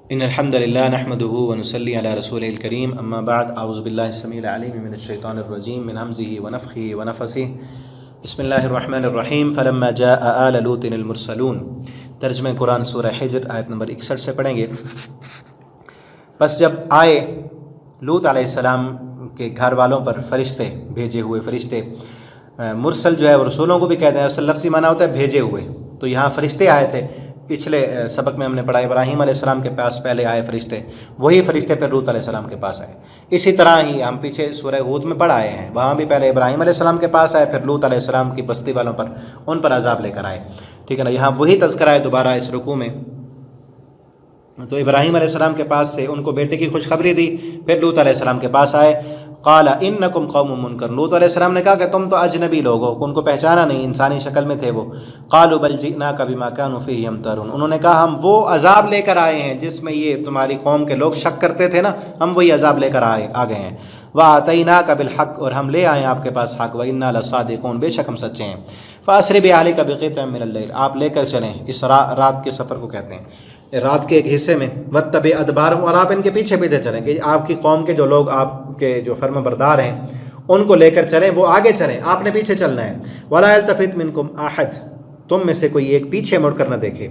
ان الحمد للہ نحمده ونصلی علی رسوله الکریم اما بعد اعوذ باللہ السمیع العلیم من الشیطان الرجیم من همزه ونفخه ونفثه بسم اللہ الرحمن الرحیم فلما جاء آل لوط المرسلون۔ ترجمہ قرآن سورہ حجر آیت نمبر 61 سے پڑھیں گے۔ بس جب آئے لوط علیہ السلام کے گھر والوں پر فرشتے، بھیجے ہوئے فرشتے، مرسل جو ہے وہ رسولوں کو بھی کہتے ہیں، اصل لفظی معنی ہوتا ہے بھیجے ہوئے، تو یہاں فرشتے آئے تھے۔ پچھلے سبق میں ہم نے پڑھا ابراہیم علیہ السلام کے پاس پہلے آئے فرشتے، وہی فرشتے پھر لوط علیہ السلام کے پاس آئے۔ اسی طرح ہی ہم پیچھے سورہ ہود میں پڑھ آئے ہیں، وہاں بھی پہلے ابراہیم علیہ السلام کے پاس آئے، پھر لوط علیہ السلام کی بستی والوں پر ان پر عذاب لے کر آئے، ٹھیک ہے نا۔ یہاں وہی تذکرہ ہے دوبارہ اس رکوع میں۔ تو ابراہیم علیہ السلام کے پاس سے ان کو بیٹے کی خوشخبری دی، پھر لوط علیہ السلام کے پاس آئے۔ قال انکم قوم منکر، لوط علیہ السلام نے کہا کہ تم تو اجنبی لوگ ہو، ان کو پہچانا نہیں، انسانی شکل میں تھے وہ۔ قالوا بل جئناک بما كانوا فيه يمترون، انہوں نے کہا ہم وہ عذاب لے کر آئے ہیں جس میں یہ تمہاری قوم کے لوگ شک کرتے تھے نا، ہم وہی عذاب لے کر آ گئے ہیں۔ واتیناک بالحق، اور ہم لے آئے ہیں آپ کے پاس حق، وانا لصادقون، بے شک ہم سچے ہیں۔ فاسر باہلک بقطع من اللیل، آپ لے کر چلیں، اس رات کے سفر کو کہتے ہیں، رات کے ایک حصے میں، واتبع ادبارہم، اور آپ ان کے پیچھے پیچھے چلیں، کہ آپ کی قوم کے جو لوگ آپ کے جو فرما بردار ہیں ان کو لے کر چلیں، وہ آگے چلیں، آپ نے پیچھے چلنا ہے۔ ولا یلتفت منکم احد، تم میں سے کوئی ایک پیچھے مڑ کر نہ دیکھے۔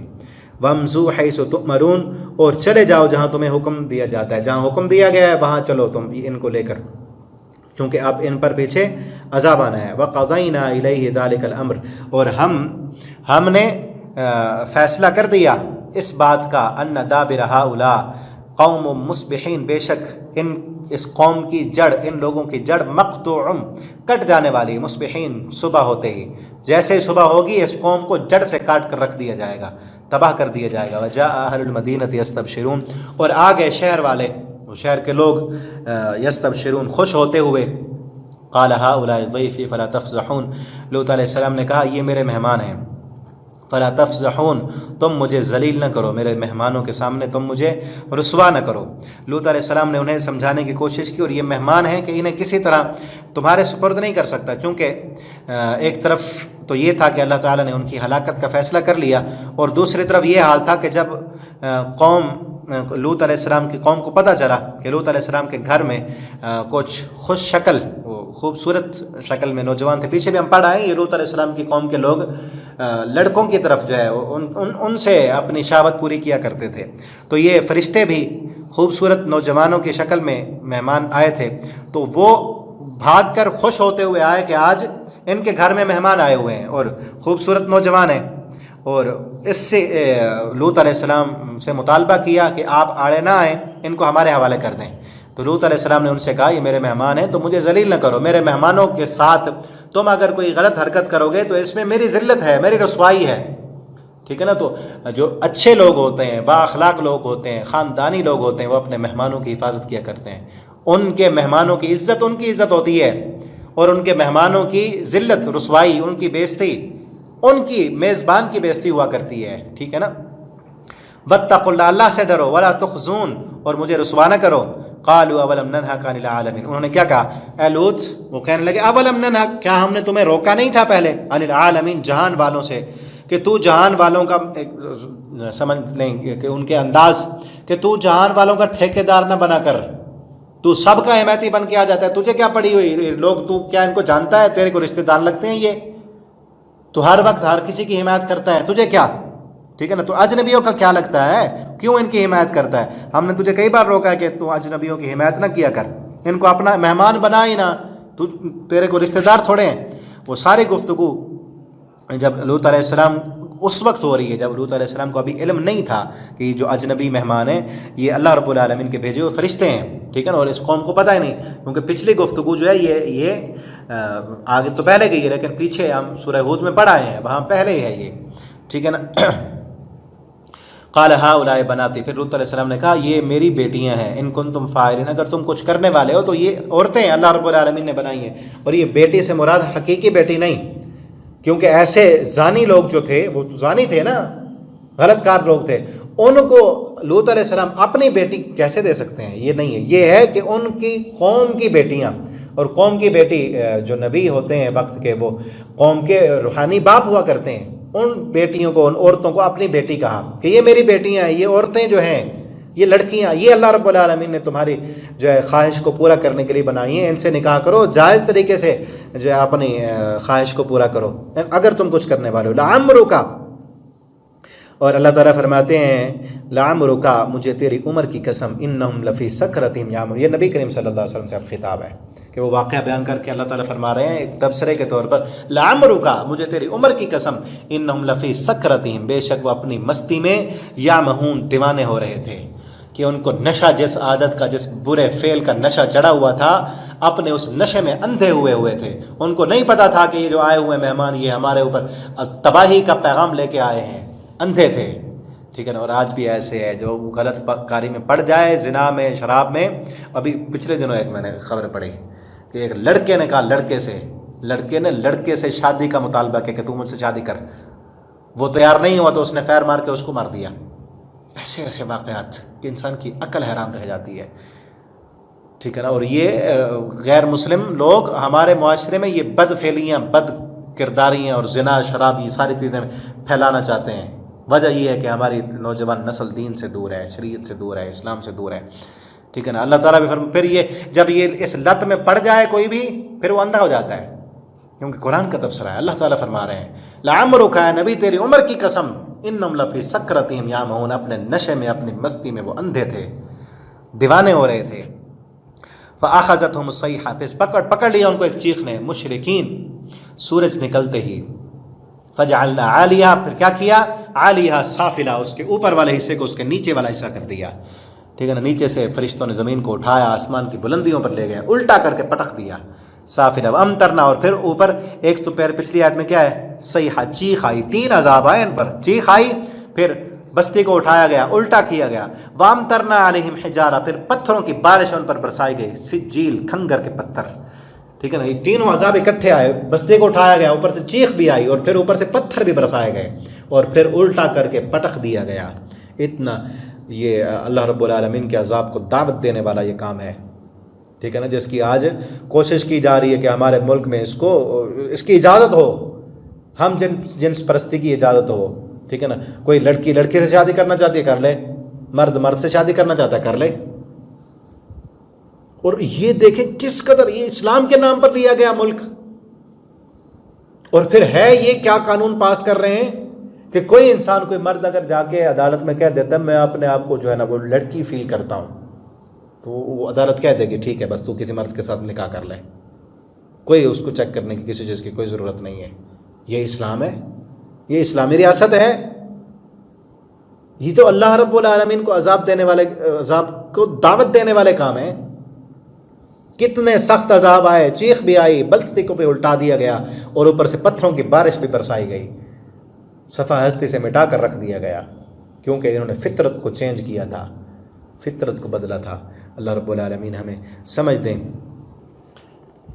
وامضوا حیث تؤمرون، اور چلے جاؤ جہاں تمہیں حکم دیا جاتا ہے، جہاں حکم دیا گیا ہے وہاں چلو تم ان کو لے کر، چونکہ اب ان پر پیچھے عذاب آنا ہے۔ وقضینا الیہ ذلک الامر، اور ہم نے فیصلہ کر دیا اس بات کا، ان دابر ہؤلاء قوم مصبحین، بے شک اس قوم کی جڑ، ان لوگوں کی جڑ مقطوع، کٹ جانے والی، مصبحین صبح ہوتے ہی، جیسے ہی صبح ہوگی اس قوم کو جڑ سے کاٹ کر رکھ دیا جائے گا، تباہ کر دیا جائے گا۔ وجاء اہل المدینۃ یستبشرون، اور آ گئے شہر والے، وہ شہر کے لوگ، یستبشرون، خوش ہوتے ہوئے۔ قال ہؤلاء ضیفی فلا تفضحون، لوط علیہ السلام نے کہا یہ میرے مہمان ہیں، فلا تفضحون، تم مجھے ذلیل نہ کرو، میرے مہمانوں کے سامنے تم مجھے رسوا نہ کرو۔ لوط علیہ السلام نے انہیں سمجھانے کی کوشش کی، اور یہ مہمان ہیں کہ انہیں کسی طرح تمہارے سپرد نہیں کر سکتا، چونکہ ایک طرف تو یہ تھا کہ اللہ تعالیٰ نے ان کی ہلاکت کا فیصلہ کر لیا، اور دوسری طرف یہ حال تھا کہ جب لوط علیہ السلام کی قوم کو پتہ چلا کہ لوط علیہ السلام کے گھر میں کچھ خوش شکل، خوبصورت شکل میں نوجوان تھے، پیچھے بھی ہم پڑھ آئے ہیں، یہ لوط علیہ السلام کی قوم کے لوگ لڑکوں کی طرف جو ہے ان سے اپنی شہوت پوری کیا کرتے تھے، تو یہ فرشتے بھی خوبصورت نوجوانوں کی شکل میں مہمان آئے تھے، تو وہ بھاگ کر خوش ہوتے ہوئے آئے کہ آج ان کے گھر میں مہمان آئے ہوئے ہیں اور خوبصورت نوجوان ہیں، اور اس سے لوط علیہ السلام سے مطالبہ کیا کہ آپ آڑے نہ آئیں، ان کو ہمارے حوالے کر دیں۔ تو لوط علیہ السلام نے ان سے کہا یہ میرے مہمان ہیں، تو مجھے ذلیل نہ کرو، میرے مہمانوں کے ساتھ تم اگر کوئی غلط حرکت کرو گے تو اس میں میری ذلت ہے، میری رسوائی ہے، ٹھیک ہے نا۔ تو جو اچھے لوگ ہوتے ہیں، با اخلاق لوگ ہوتے ہیں، خاندانی لوگ ہوتے ہیں، وہ اپنے مہمانوں کی حفاظت کیا کرتے ہیں، ان کے مہمانوں کی عزت ان کی عزت ہوتی ہے، اور ان کے مہمانوں کی ذلت، رسوائی، ان کی بے عزتی، ان کی میزبان کی بے عزتی ہوا کرتی ہے، ٹھیک ہے نا۔ واتقوا اللہ، اللہ سے ڈرو، ولا تخزون، اور مجھے رسوا نہ کرو۔ قالوا اولم ننهک عن العالمین، انہوں نے کیا کہا، اے لوط، وہ کہنے لگے اولم ننهک، کیا ہم نے تمہیں روکا نہیں تھا پہلے، عن العالمین، جہان والوں سے، کہ تو جہان والوں کا، سمجھ لیں کہ ان کے انداز، کہ تو جہان والوں کا ٹھیکیدار نہ بنا کر تو سب کا حمایتی بن کے آ جاتا ہے، تجھے کیا پڑی ہوئی لوگ، تو کیا ان کو جانتا ہے، تیرے کو رشتہ دار لگتے ہیں یہ، تو ہر وقت ہر کسی کی حمایت کرتا ہے، تجھے کیا، ٹھیک ہے نا۔ تو اجنبیوں کا کیا لگتا ہے، کیوں ان کی حمایت کرتا ہے، ہم نے تجھے کئی بار روکا ہے کہ تو اجنبیوں کی حمایت نہ کیا کر، ان کو اپنا مہمان بنا ہی نہ، تیرے کو رشتہ دار تھوڑے ہیں۔ وہ ساری گفتگو جب لوط علیہ السلام، اس وقت ہو رہی ہے جب لوط علیہ السلام کو ابھی علم نہیں تھا کہ یہ جو اجنبی مہمان ہیں یہ اللہ رب العالمین کے بھیجے ہوئے فرشتے ہیں، ٹھیک ہے نا، اور اس قوم کو پتہ ہی نہیں، کیونکہ پچھلی گفتگو جو ہے یہ آگے تو پہلے گئی ہے، لیکن پیچھے ہم سورہ ہود میں پڑھ آئے ہیں، وہاں پہلے ہی ہے یہ، ٹھیک ہے نا۔ قال ہؤلاء بناتی، پھر لوط علیہ السلام نے کہا یہ میری بیٹیاں ہیں، ان کنتم فاعلین، اگر تم کچھ کرنے والے ہو تو یہ عورتیں ہیں، اللہ رب العالمین نے بنائی ہیں، اور یہ بیٹی سے مراد حقیقی بیٹی نہیں، کیونکہ ایسے زانی لوگ جو تھے، وہ زانی تھے نا، غلط کار لوگ تھے، ان کو لوط علیہ السلام اپنی بیٹی کیسے دے سکتے ہیں، یہ نہیں ہے، یہ ہے کہ ان کی قوم کی بیٹیاں، اور قوم کی بیٹی جو نبی ہوتے ہیں وقت کے، وہ قوم کے روحانی باپ ہوا کرتے ہیں، ان بیٹیوں کو، ان عورتوں کو اپنی بیٹی کہا کہ یہ میری بیٹیاں ہیں، یہ عورتیں جو ہیں یہ لڑکیاں یہ اللہ رب العالمین نے تمہاری جو ہے خواہش کو پورا کرنے کے لیے بنائی ہیں، ان سے نکاح کرو، جائز طریقے سے جو ہے اپنی خواہش کو پورا کرو اگر تم کچھ کرنے والے ہو۔ لعمرک، اور اللہ تعالیٰ فرماتے ہیں لعمرک، مجھے تیری عمر کی قسم، انہم لفی سکرتہم یعمہون، یہ نبی کریم صلی اللہ علیہ وسلم سے اب خطاب ہے کہ وہ واقعہ بیان کر کے اللہ تعالیٰ فرما رہے ہیں ایک تبصرے کے طور پر، لعمرک، مجھے تیری عمر کی قسم، انہم لفی سکرتہم، بے شک وہ اپنی مستی میں یعمہون، دیوانے ہو رہے تھے، کہ ان کو نشہ، جس عادت کا، جس برے فعل کا نشہ چڑھا ہوا تھا، اپنے اس نشے میں اندھے ہوئے تھے، ان کو نہیں پتا تھا کہ یہ جو آئے ہوئے مہمان یہ ہمارے اوپر تباہی کا پیغام لے کے آئے ہیں، اندھے تھے، ٹھیک ہے نا۔ اور آج بھی ایسے ہے جو غلط کاری میں پڑ جائے، زنا میں، شراب میں۔ ابھی پچھلے دنوں ایک میں نے خبر پڑھی کہ ایک لڑکے نے کہا لڑکے سے شادی کا مطالبہ کیا کہ تو مجھ سے شادی کر، وہ تیار نہیں ہوا تو اس نے فیر مار کے اس کو مار دیا۔ ایسے ایسے واقعات کہ انسان کی عقل حیران رہ جاتی ہے، ٹھیک ہے نا۔ اور یہ غیر مسلم لوگ ہمارے معاشرے میں یہ بد فعلیاں، بد کرداریاں اور زنا، شراب، یہ ساری چیزیں پھیلانا چاہتے ہیں۔ وجہ یہ ہے کہ ہماری نوجوان نسل دین سے دور ہے، شریعت سے دور ہے، اسلام سے دور ہے، ٹھیک ہے نا۔ اللہ تعالیٰ بھی پھر یہ جب یہ اس لت میں پڑ جائے کوئی بھی، پھر وہ اندھا ہو جاتا ہے، کیونکہ قرآن کا تبصرہ ہے۔ اللہ تعالیٰ فرما رہے ہیں لعمرک، نبی تیری عمر کی قسم، انہم لفی سکرتہم یعمہون، اپنے نشے میں، اپنی مستی میں وہ اندھے تھے، دیوانے ہو رہے تھے۔ فاخذتہم الصیحہ، پھر پکڑ لیا ان کو ایک چیخ نے، مشرکین، سورج نکلتے ہی۔ فجعلنا عالیہا، پھر کیا کیا، عالیہا سافلہ، اس کے اوپر والے حصے کو اس کے نیچے والا حصہ کر دیا، ٹھیک ہے نا۔ نیچے سے فرشتوں نے زمین کو اٹھایا، آسمان کی بلندیوں پر لے گئے، الٹا کر کے پٹخ دیا، سافلہ وامطرنا، اور پھر اوپر ایک تو پیر پچھلی آیت میں کیا ہے، صیحہ، چیخ آئی، 3 عذاب آئے ان پر، چیخ آئی، پھر بستی کو اٹھایا گیا، الٹا کیا گیا، وامطرنا علیہم حجارہ، پھر پتھروں کی بارش ان پر برسائی گئی، سجیل، کھنگر کے پتھر، ٹھیک ہے نا۔ یہ تینوں عذاب اکٹھے آئے، بستی کو اٹھایا گیا، اوپر سے چیخ بھی آئی، اور پھر اوپر سے پتھر بھی برسائے گئے، اور پھر الٹا کر کے پٹخ دیا گیا۔ اتنا یہ اللہ رب العالمین کے عذاب کو دعوت دینے والا یہ کام ہے، ٹھیک ہے نا، جس کی آج کوشش کی جا رہی ہے کہ ہمارے ملک میں اس کی اجازت ہو، ہم جنس پرستی کی اجازت ہو، ٹھیک ہے نا۔ کوئی لڑکی لڑکے سے شادی کرنا چاہتی ہے کر لے، مرد سے شادی کرنا چاہتا ہے کر لے۔ اور یہ دیکھیں کس قدر یہ اسلام کے نام پر لیا گیا ملک، اور پھر ہے یہ کیا قانون پاس کر رہے ہیں کہ کوئی انسان، کوئی مرد اگر جا کے عدالت میں کہہ دیتا ہے میں اپنے آپ کو جو ہے نا وہ لڑکی فیل کرتا ہوں، تو وہ عدالت کہہ دے گی ٹھیک ہے بس تو کسی مرد کے ساتھ نکاح کر لے، کوئی اس کو چیک کرنے کی کسی چیز کی کوئی ضرورت نہیں ہے۔ یہ اسلام ہے، یہ اسلامی ریاست ہے، یہ تو اللہ رب العالمین کو عذاب کو دعوت دینے والے کام ہیں۔ کتنے سخت عذاب آئے، چیخ بھی آئی، بلستی کو بھی الٹا دیا گیا، اور اوپر سے پتھروں کی بارش بھی برسائی گئی، صفحہ ہستی سے مٹا کر رکھ دیا گیا، کیونکہ انہوں نے فطرت کو چینج کیا تھا، فطرت کو بدلا تھا۔ اللہ رب العالمین ہمیں سمجھ دیں۔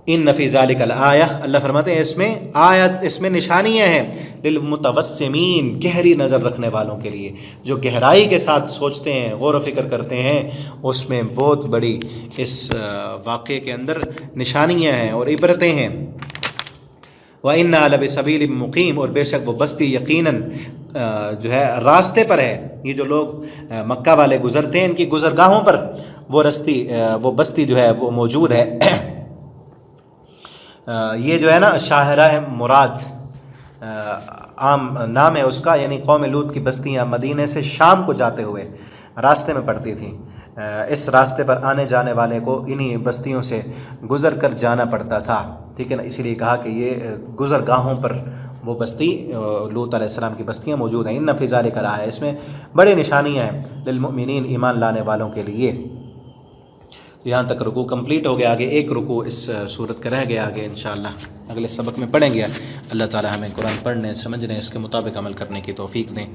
ان فی ذالک الآیہ، اللہ فرماتے ہیں اس میں نشانیاں ہیں للمتوسمین، گہری نظر رکھنے والوں کے لیے، جو گہرائی کے ساتھ سوچتے ہیں، غور و فکر کرتے ہیں، اس میں بہت بڑی اس واقعے کے اندر نشانیاں ہیں اور عبرتیں ہیں۔ وَإِنَّا لَبِسَبِيلٍ مُقِيمٍ، اور بے شک وہ بستی یقیناً جو ہے راستے پر ہے۔ یہ جو لوگ مکہ والے گزرتے ہیں، ان کی گزرگاہوں پر وہ بستی جو ہے وہ موجود ہے۔ یہ جو ہے نا شاہراہ مراد عام نام ہے اس کا، یعنی قوم لوط کی بستیاں مدینے سے شام کو جاتے ہوئے راستے میں پڑتی تھیں۔ اس راستے پر آنے جانے والے کو انہی بستیوں سے گزر کر جانا پڑتا تھا، ٹھیک ہے نا۔ اسی لیے کہا کہ یہ گزرگاہوں پر وہ بستی لوط علیہ السلام کی بستیاں موجود ہیں۔ ان فی ذالک الآیہ، اس میں بڑی نشانیاں ہیں للمؤمنین، ایمان لانے والوں کے لیے۔ تو یہاں تک رکوع کمپلیٹ ہو گیا، آگے ایک رکوع اس صورت کا رہ گیا، آگے انشاءاللہ اگلے سبق میں پڑھیں گے۔ اللہ تعالی ہمیں قرآن پڑھنے، سمجھنے، اس کے مطابق عمل کرنے کی توفیق دیں۔